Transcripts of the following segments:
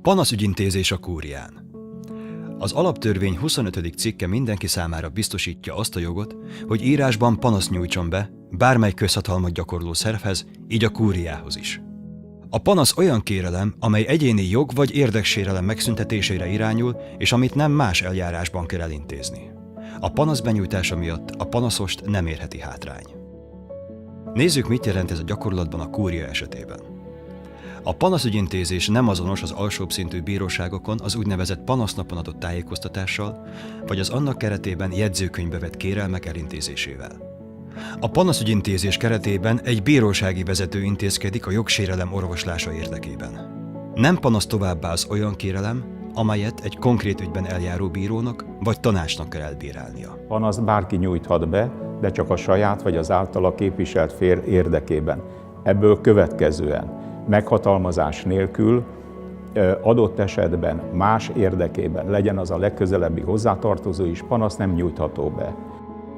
Panaszügyintézés a kúrián. Az alaptörvény 25. cikke mindenki számára biztosítja azt a jogot, hogy írásban panaszt nyújtson be bármely közhatalmat gyakorló szervhez, így a kúriához is. A panasz olyan kérelem, amely egyéni jog vagy érdeksérelem megszüntetésére irányul, és amit nem más eljárásban kell elintézni. A panasz benyújtása miatt a panaszost nem érheti hátrány. Nézzük, mit jelent ez a gyakorlatban a kúria esetében. A panaszügyintézés nem azonos az alsóbb szintű bíróságokon az úgynevezett panasznapon adott tájékoztatással, vagy az annak keretében jegyzőkönyvbe vett kérelmek elintézésével. A panaszügyintézés keretében egy bírósági vezető intézkedik a jogsérelem orvoslása érdekében. Nem panasz továbbá az olyan kérelem, amelyet egy konkrét ügyben eljáró bírónak vagy tanácsnak kell elbírálnia. Panaszt bárki nyújthat be, de csak a saját vagy az általa képviselt fél érdekében. Ebből következően meghatalmazás nélkül, adott esetben más érdekében, legyen az a legközelebbi hozzátartozó is, panasz nem nyújtható be.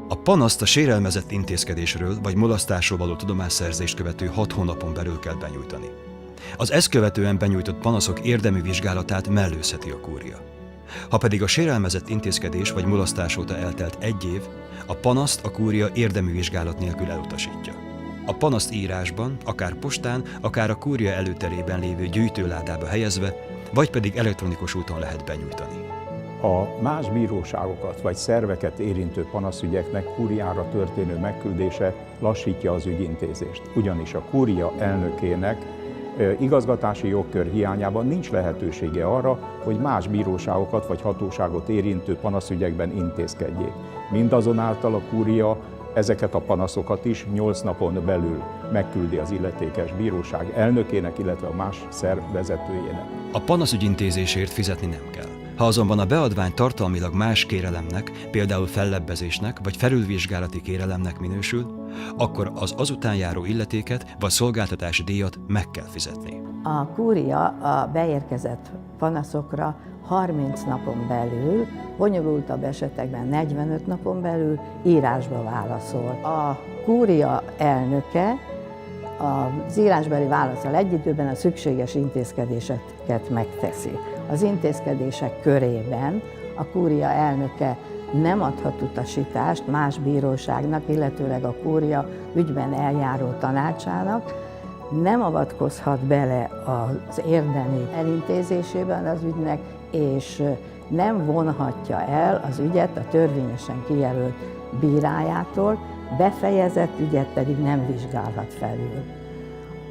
A panaszt a sérelmezett intézkedésről vagy mulasztásról való tudomásszerzést követő 6 hónapon belül kell benyújtani. Az ezt követően benyújtott panaszok érdemi vizsgálatát mellőzheti a kúria. Ha pedig a sérelmezett intézkedés vagy mulasztás óta eltelt 1 év, a panaszt a kúria érdemi vizsgálat nélkül elutasítja. A panaszt írásban, akár postán, akár a kúria előterében lévő gyűjtőládába helyezve, vagy pedig elektronikus úton lehet benyújtani. A más bíróságokat vagy szerveket érintő panaszügyeknek kúriára történő megküldése lassítja az ügyintézést. Ugyanis a kúria elnökének igazgatási jogkör hiányában nincs lehetősége arra, hogy más bíróságokat vagy hatóságot érintő panaszügyekben intézkedjék. Mindazonáltal a kúria ezeket a panaszokat is 8 napon belül megküldi az illetékes bíróság elnökének, illetve a más szerv vezetőjének. A panaszügyintézésért fizetni nem kell. Ha azonban a beadvány tartalmilag más kérelemnek, például fellebbezésnek vagy felülvizsgálati kérelemnek minősül, akkor az azután járó illetéket vagy szolgáltatási díjat meg kell fizetni. A kúria a beérkezett panaszokra 30 napon belül, bonyolultabb esetekben 45 napon belül írásba válaszol. A kúria elnöke az írásbeli válaszsal egy időben a szükséges intézkedéseket megteszi. Az intézkedések körében a kúria elnöke nem adhat utasítást más bíróságnak, illetőleg a kúria ügyben eljáró tanácsának, nem avatkozhat bele az érdemi elintézésében az ügynek, és nem vonhatja el az ügyet a törvényesen kijelölt bírájától, befejezett ügyet pedig nem vizsgálhat felül.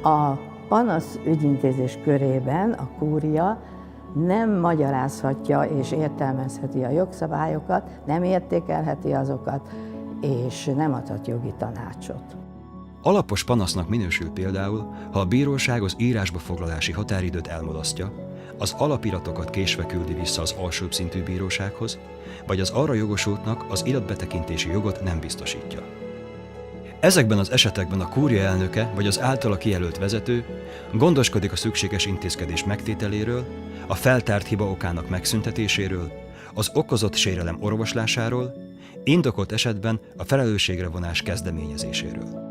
A panasz ügyintézés körében a kúria nem magyarázhatja és értelmezheti a jogszabályokat, nem értékelheti azokat, és nem adhat jogi tanácsot. Alapos panasznak minősül például, ha a bíróság az írásba foglalási határidőt elmulasztja, az alapiratokat késve küldi vissza az alsóbb szintű bírósághoz, vagy az arra jogosultnak az iratbetekintési jogot nem biztosítja. Ezekben az esetekben a kúria elnöke vagy az általa kijelölt vezető gondoskodik a szükséges intézkedés megtételéről, a feltárt hiba okának megszüntetéséről, az okozott sérelem orvoslásáról, indokolt esetben a felelősségre vonás kezdeményezéséről.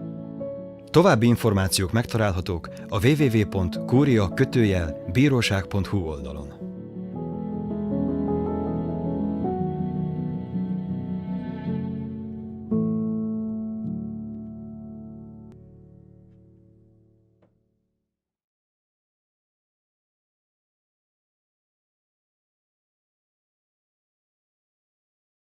További információk megtalálhatók a www.kuria-bíróság.hu oldalon.